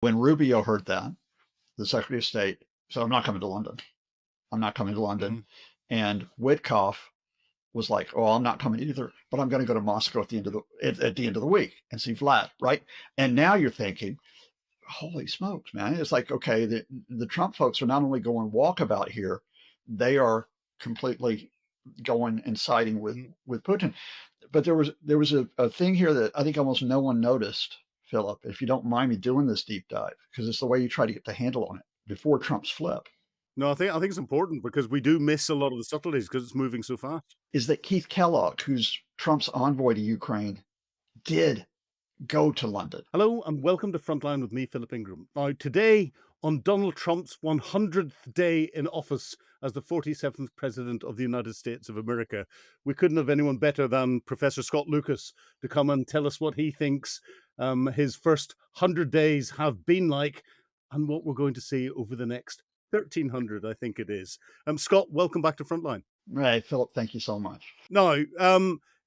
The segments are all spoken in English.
When Rubio heard that, the Secretary of State said, I'm not coming to London. I'm not coming to London. Mhm. And Witkoff was like, "Oh, I'm not coming either, but I'm going to go to Moscow at the end of the week and see Vlad." Right? And now you're thinking, "Holy smokes, man!" It's like, okay, the Trump folks are not only going walkabout here, they are completely going and siding Mhm. with Putin. But there was a thing here that I think almost no one noticed, Philip. If you don't mind me doing this deep dive, because it's the way you try to get the handle on it before Trump's flip, No, I think it's important because we do miss a lot of the subtleties because it's moving so fast. is that Keith Kellogg, who's Trump's envoy to Ukraine, did go to London. Hello and welcome to Frontline with me, Philip Ingram. Now, today, on Donald Trump's 100th day in office as the 47th President of the United States of America, we couldn't have anyone better than Professor Scott Lucas to come and tell us what he thinks his first 100 days have been like and what we're going to see over the next 1300, I think it is. Scott, welcome back to Frontline. Right, Philip, thank you so much. Now,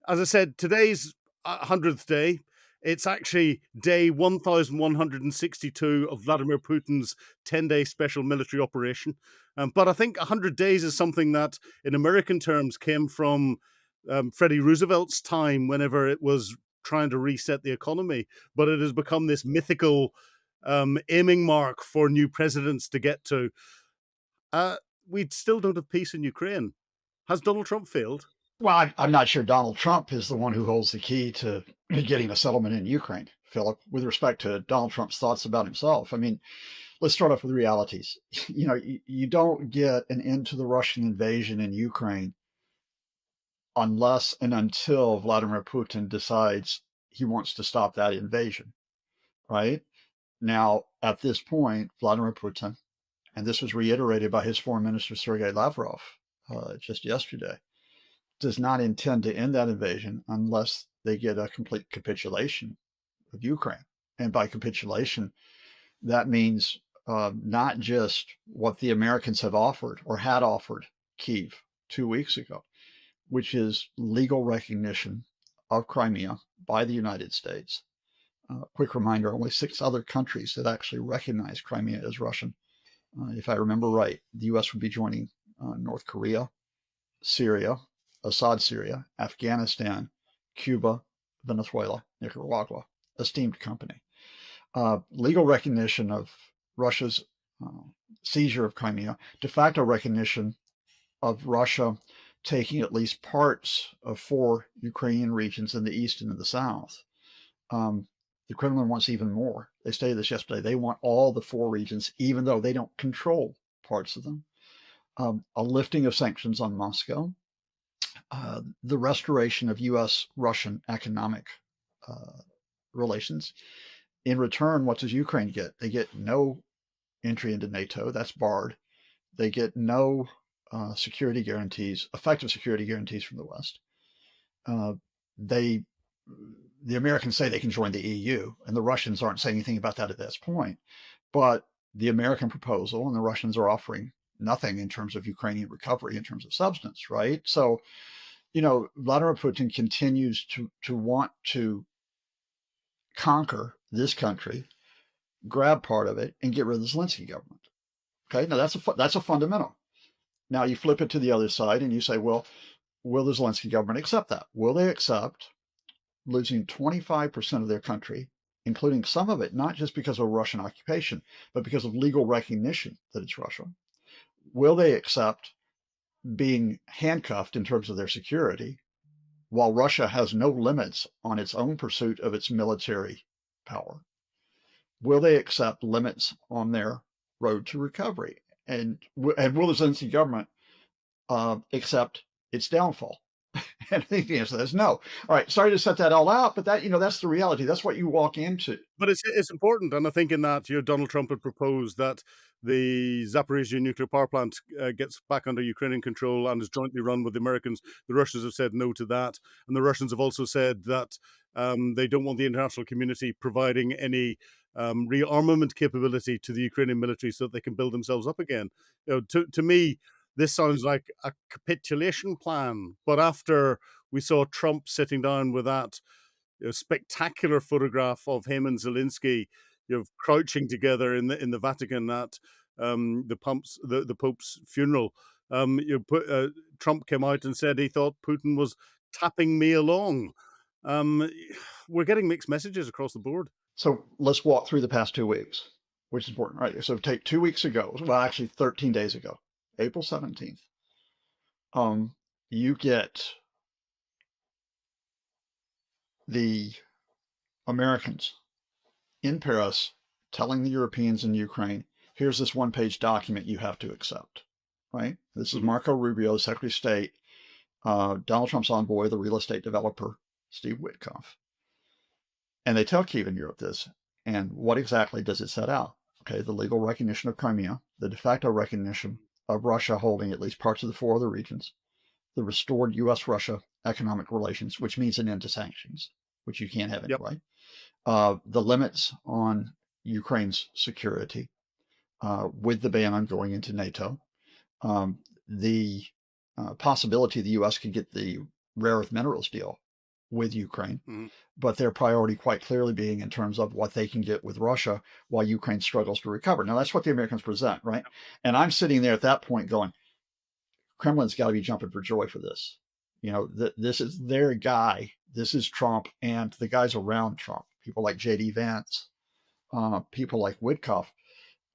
as I said, today's 100th day. It's actually day 1162 of Vladimir Putin's 10-day special military operation. But I think 100 days is something that, in American terms, came from Freddie Roosevelt's time whenever it was trying to reset the economy. But it has become this mythical aiming mark for new presidents to get to. Uh, we still don't have peace in Ukraine. Has Donald Trump failed? Well, I'm not sure Donald Trump is the one who holds the key to getting a settlement in Ukraine, Philip, with respect to Donald Trump's thoughts about himself. I mean, let's start off with realities. You don't get an end to the Russian invasion in Ukraine unless and until Vladimir Putin decides he wants to stop that invasion, right? Now, at this point, Vladimir Putin, and this was reiterated by his foreign minister, Sergei Lavrov, just yesterday, does not intend to end that invasion unless they get a complete capitulation of Ukraine. And by capitulation, that means not just what the Americans have offered or had offered Kyiv 2 weeks ago, which is legal recognition of Crimea by the United States. Quick reminder, only 6 other countries that actually recognize Crimea as Russian. If I remember right, the US would be joining North Korea, Syria, Assad Syria, Afghanistan, Cuba, Venezuela, Nicaragua, esteemed company. Legal recognition of Russia's uh, seizure of Crimea, de facto recognition of Russia taking at least parts of 4 Ukrainian regions in the east and in the south. Um, the Kremlin wants even more. They stated this yesterday. They want all the 4 regions, even though they don't control parts of them. A lifting of sanctions on Moscow, the restoration of U.S. Russian economic uh, relations. In return, what does Ukraine get? They get no entry into NATO, that's barred. They get no security guarantees, effective security guarantees from the West. Uh, they, the Americans say they can join the EU, and the Russians aren't saying anything about that at this point. But the American proposal and the Russians are offering nothing in terms of Ukrainian recovery, in terms of substance, right? So Vladimir Putin continues to want to conquer this country, grab part of it, and get rid of the Zelensky government. Okay, now that's a fundamental. Now you flip it to the other side and you say, well, will the Zelensky government accept that? Will they accept losing 25% of their country, including some of it not just because of Russian occupation, but because of legal recognition that it's Russia? Will they accept being handcuffed in terms of their security while Russia has no limits on its own pursuit of its military power? Will they accept limits on their road to recovery? And will the Zelensky government accept its downfall? And I think the answer to that is no. All right, sorry to set that all out, but that's the reality. That's what you walk into. But it's important, and I think in that, Donald Trump had proposed that the Zaporizhzhia nuclear power plant gets back under Ukrainian control and is jointly run with the Americans. The Russians have said no to that, and the Russians have also said that they don't want the international community providing any rearmament capability to the Ukrainian military so that they can build themselves up again. To me, this sounds like a capitulation plan. But after we saw Trump sitting down with that spectacular photograph of him and Zelensky crouching together in the Vatican at the Pope's funeral. Trump came out and said he thought Putin was tapping me along. We're getting mixed messages across the board. So let's walk through the past 2 weeks, which is important, right? So take 2 weeks ago, well, actually 13 days ago, April 17th, you get the Americans in Paris telling the Europeans in Ukraine, here's this one-page document you have to accept, right? This is Marco Rubio, Secretary of State, Donald Trump's envoy, the real estate developer, Steve Witkoff. And they tell Kiev and Europe this. And what exactly does it set out? Okay, the legal recognition of Crimea, the de facto recognition of Russia holding at least parts of the 4 other regions, the restored U.S.-Russia economic relations, which means an end to sanctions, which you can't have anyway. The limits on Ukraine's security with the ban on going into NATO, the possibility the U.S. could get the rare earth minerals deal with Ukraine, but their priority quite clearly being in terms of what they can get with Russia while Ukraine struggles to recover. Now, that's what the Americans present, right? And I'm sitting there at that point going, Kremlin's got to be jumping for joy for this. You know, this is their guy. This is Trump and the guys around Trump, people like J.D. Vance, people like Witkoff,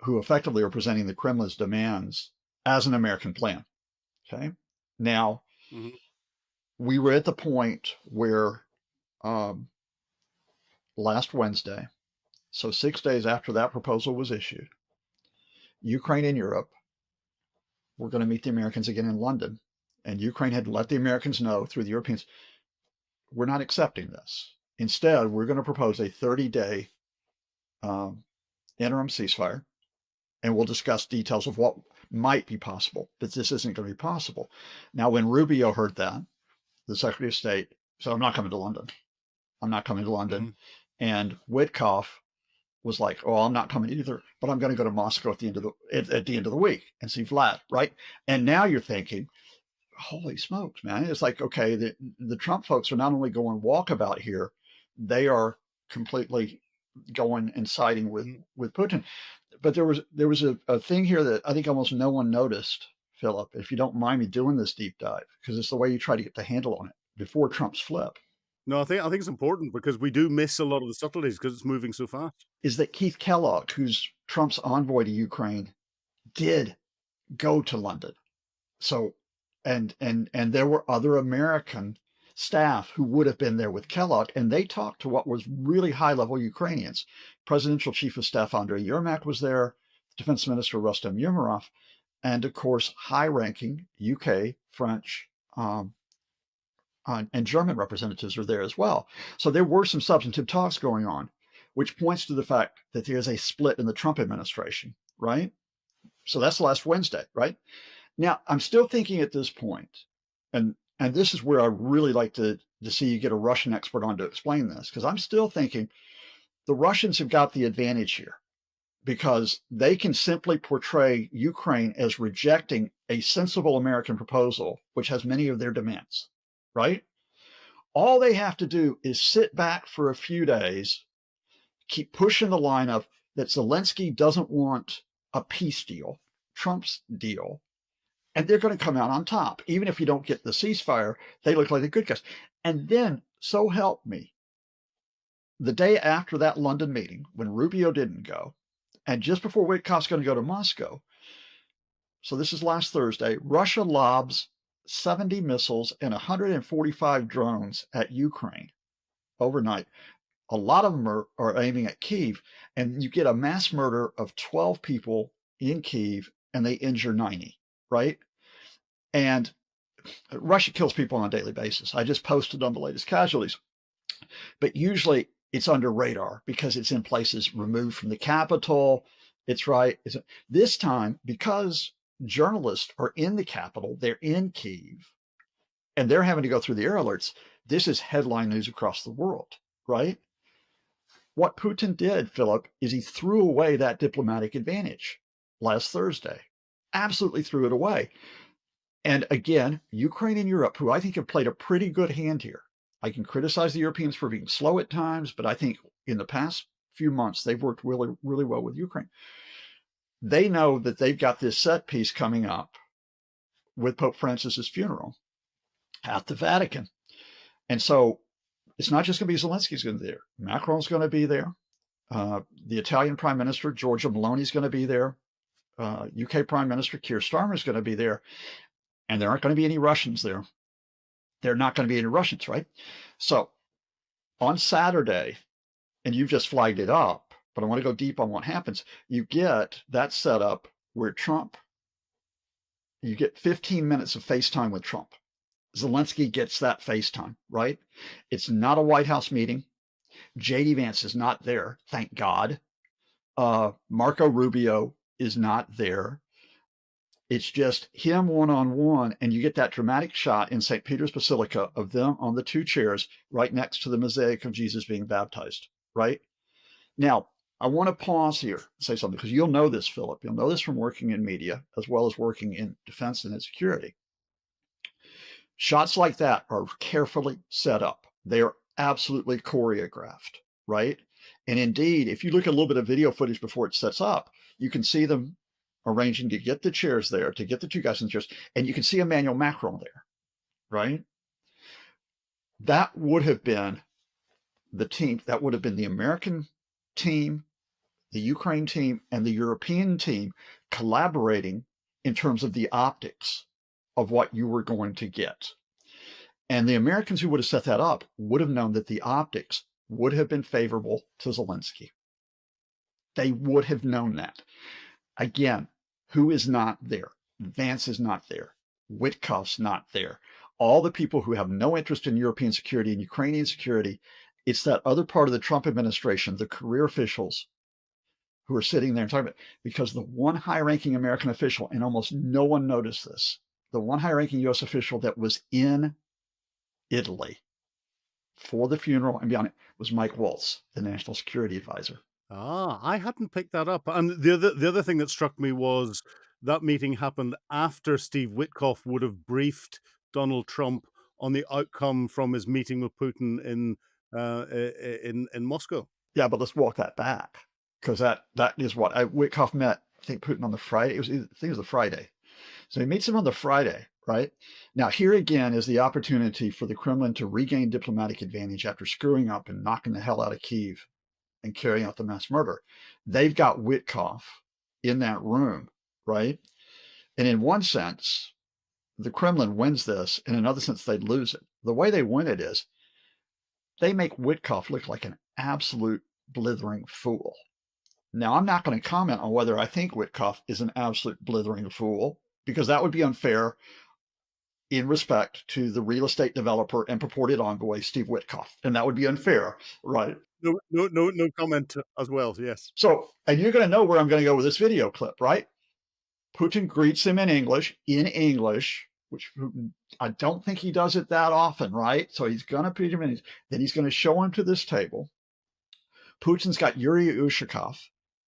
who effectively are presenting the Kremlin's demands as an American plan. Okay. Now, we were at the point where last Wednesday, so 6 days after that proposal was issued, Ukraine and Europe were going to meet the Americans again in London. And Ukraine had let the Americans know through the Europeans, we're not accepting this. Instead, we're going to propose a 30-day interim ceasefire, and we'll discuss details of what might be possible, but this isn't going to be possible. Now, when Rubio heard that, the Secretary of State said, I'm not coming to London. I'm not coming to London. And Witkoff was like, oh, I'm not coming either, but I'm going to go to Moscow at the end of the week and see Vlad, right? And now you're thinking, holy smokes, man. It's like, okay, the Trump folks are not only going walkabout here, they are completely going and siding with Putin. But there was a thing here that I think almost no one noticed, Philip, if you don't mind me doing this deep dive, because it's the way you try to get the handle on it before Trump's flip. No, I think it's important because we do miss a lot of the subtleties because it's moving so fast. Is that Keith Kellogg, who's Trump's envoy to Ukraine, did go to London. So, and there were other American staff who would have been there with Kellogg, and they talked to what was really high-level Ukrainians. Presidential Chief of Staff Andrei Yermak was there, Defense Minister Rustem Umerov, and of course, high-ranking UK, French, and German representatives are there as well. So there were some substantive talks going on, which points to the fact that there's a split in the Trump administration, right? So that's last Wednesday, right? Now, I'm still thinking at this point, and this is where I really like to see you get a Russian expert on to explain this, because I'm still thinking the Russians have got the advantage here because they can simply portray Ukraine as rejecting a sensible American proposal, which has many of their demands, right? All they have to do is sit back for a few days, keep pushing the line of that Zelensky doesn't want a peace deal, Trump's deal, and they're going to come out on top. Even if you don't get the ceasefire, they look like the good guys. And then, so help me, the day after that London meeting, when Rubio didn't go, and just before Witkoff's going to go to Moscow, so this is last Thursday, Russia lobs 70 missiles and 145 drones at Ukraine overnight. A lot of them are aiming at Kyiv, and you get a mass murder of 12 people in Kyiv, and they injure 90, right? And Russia kills people on a daily basis. I just posted on the latest casualties. But usually it's under radar because it's in places removed from the capital. It's right. This time, because journalists are in the capital, they're in Kyiv, and they're having to go through the air alerts. This is headline news across the world, right? What Putin did, Philip, is he threw away that diplomatic advantage last Thursday. Absolutely threw it away. And again, Ukraine and Europe, who I think have played a pretty good hand here. I can criticize the Europeans for being slow at times, but I think in the past few months, they've worked really, really well with Ukraine. They know that they've got this set piece coming up with Pope Francis's funeral at the Vatican. And so it's not just going to be Zelensky's going to be there. Macron's going to be there. The Italian Prime Minister, Giorgia Meloni, is going to be there. UK Prime Minister Keir Starmer is going to be there. And there aren't going to be any Russians there. There are not going to be any Russians, right? So on Saturday, and you've just flagged it up, but I want to go deep on what happens. You get that setup where you get 15 minutes of FaceTime with Trump. Zelensky gets that FaceTime, right? It's not a White House meeting. J.D. Vance is not there, thank God. Marco Rubio is not there. It's just him one-on-one, and you get that dramatic shot in St. Peter's Basilica of them on the two chairs right next to the mosaic of Jesus being baptized, right? Now, I want to pause here and say something, because you'll know this, Philip. You'll know this from working in media as well as working in defense and in security. Shots like that are carefully set up. They are absolutely choreographed, right? And indeed, if you look at a little bit of video footage before it sets up, you can see them arranging to get the chairs there, to get the two guys in the chairs, and you can see Emmanuel Macron there, right? That would have been the team, that would have been the American team, the Ukraine team, and the European team collaborating in terms of the optics of what you were going to get. And the Americans who would have set that up would have known that the optics would have been favorable to Zelensky. They would have known that. Again, who is not there? Vance is not there. Witkoff's not there. All the people who have no interest in European security and Ukrainian security, it's that other part of the Trump administration, the career officials who are sitting there and talking about it, because the one high-ranking American official, and almost no one noticed this, the one high-ranking U.S. official that was in Italy for the funeral and beyond it was Mike Waltz, the national security advisor. Ah, I hadn't picked that up. And the other thing that struck me was that meeting happened after Steve Witkoff would have briefed Donald Trump on the outcome from his meeting with Putin in Moscow. Yeah, but let's walk that back, because that is what Witkoff met, I think, Putin on the Friday. I think it was the Friday. So he meets him on the Friday, right? Now, here again is the opportunity for the Kremlin to regain diplomatic advantage after screwing up and knocking the hell out of Kyiv and carrying out the mass murder. They've got Witkoff in that room, right? And in one sense, the Kremlin wins this. In another sense, they lose it. The way they win it is they make Witkoff look like an absolute blithering fool. Now, I'm not going to comment on whether I think Witkoff is an absolute blithering fool, because that would be unfair in respect to the real estate developer and purported envoy, Steve Witkoff. And that would be unfair, right? No comment as well, yes. So, and you're going to know where I'm going to go with this video clip, right? Putin greets him in English, which I don't think he does it that often, right? So he's going to greet him in, then he's going to show him to this table. Putin's got Yuri Ushakov,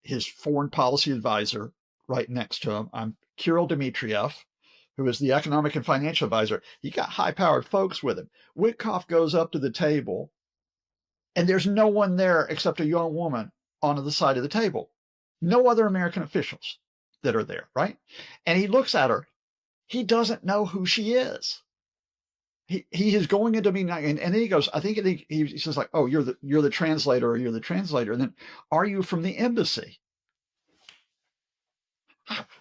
his foreign policy advisor, right next to him. I'm Kirill Dmitriev, who is the economic and financial advisor. He got high-powered folks with him. Witkoff goes up to the table, and there's no one there except a young woman on the side of the table. No other American officials that are there, right? And he looks at her. He doesn't know who she is. He is going into me, and then he goes, I think he says like, oh, you're the translator, or you're the translator. And then, are you from the embassy?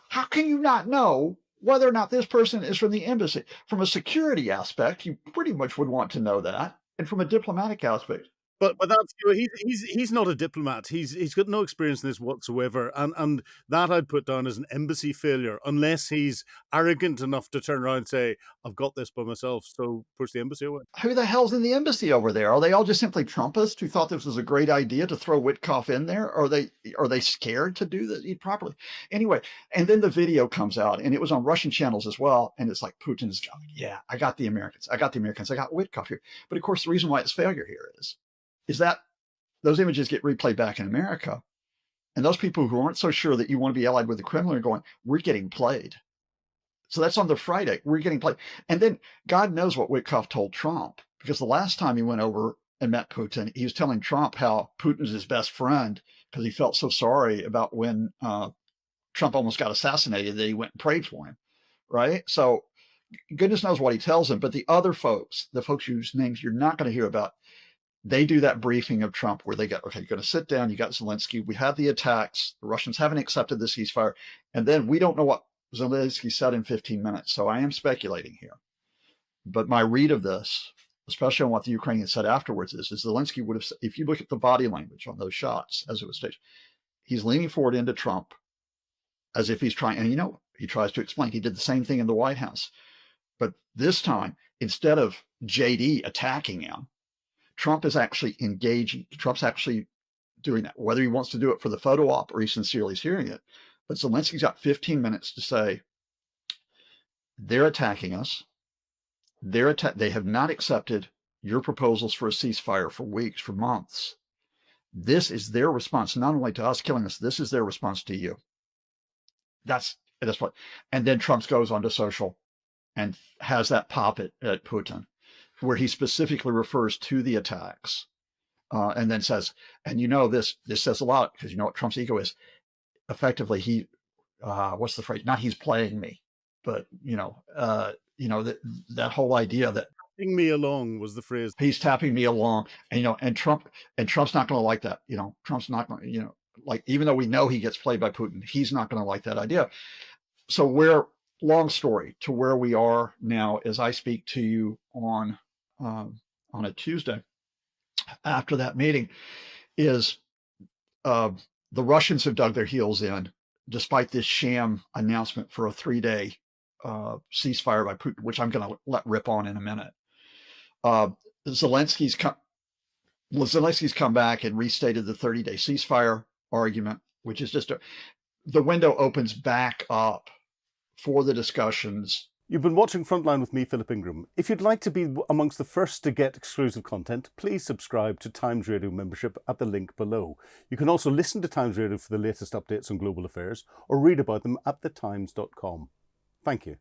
How can you not know whether or not this person is from the embassy? From a security aspect, you pretty much would want to know that. And from a diplomatic aspect. But that's, you know, he's not a diplomat. He's got no experience in this whatsoever, and that I'd put down as an embassy failure, unless he's arrogant enough to turn around and say, "I've got this by myself," so push the embassy away. Who the hell's in the embassy over there? Are they all just simply Trumpists who thought this was a great idea to throw Witkoff in there? Or are they scared to do that properly? Anyway, and then the video comes out, and it was on Russian channels as well, and it's like Putin's going, "Yeah, I got the Americans. I got Witkoff here." But of course, the reason why it's failure here is that those images get replayed back in America. And those people who aren't so sure that you want to be allied with the Kremlin are going, we're getting played. So that's on the Friday. We're getting played. And then God knows what Witkoff told Trump, because the last time he went over and met Putin, he was telling Trump how Putin's his best friend because he felt so sorry about when Trump almost got assassinated that he went and prayed for him, right? So goodness knows what he tells him. But the other folks, the folks whose names you're not going to hear about, they do that briefing of Trump where they go, okay, you're going to sit down. You got Zelensky. We have the attacks. The Russians haven't accepted the ceasefire. And then we don't know what Zelensky said in 15 minutes. So I am speculating here. But my read of this, especially on what the Ukrainians said afterwards, is Zelensky would have, if you look at the body language on those shots as it was staged, he's leaning forward into Trump as if he's trying, and he tries to explain. He did the same thing in the White House. But this time, instead of JD attacking him, Trump is actually engaging. Trump's actually doing that, whether he wants to do it for the photo op or he sincerely is hearing it. But Zelensky's got 15 minutes to say, they're attacking us. They have not accepted your proposals for a ceasefire for weeks, for months. This is their response, not only to us killing us, this is their response to you. That's what. And then Trump goes onto social and has that pop at Putin, where he specifically refers to the attacks, and then says, and this says a lot, because you know what Trump's ego is. Effectively, he, what's the phrase? Not he's playing me, but that whole idea that tapping me along was the phrase. He's tapping me along, and Trump's not going to like that. Trump's not going to, like, even though we know he gets played by Putin, he's not going to like that idea. So long story to where we are now as I speak to you on a Tuesday after that meeting is the Russians have dug their heels in despite this sham announcement for a 3-day ceasefire by Putin, which I'm going to let rip on in a minute. Zelensky's come back and restated the 30-day ceasefire argument, which is just the window opens back up for the discussions. You've been watching Frontline with me, Philip Ingram. If you'd like to be amongst the first to get exclusive content, please subscribe to Times Radio membership at the link below. You can also listen to Times Radio for the latest updates on global affairs or read about them at thetimes.com. Thank you.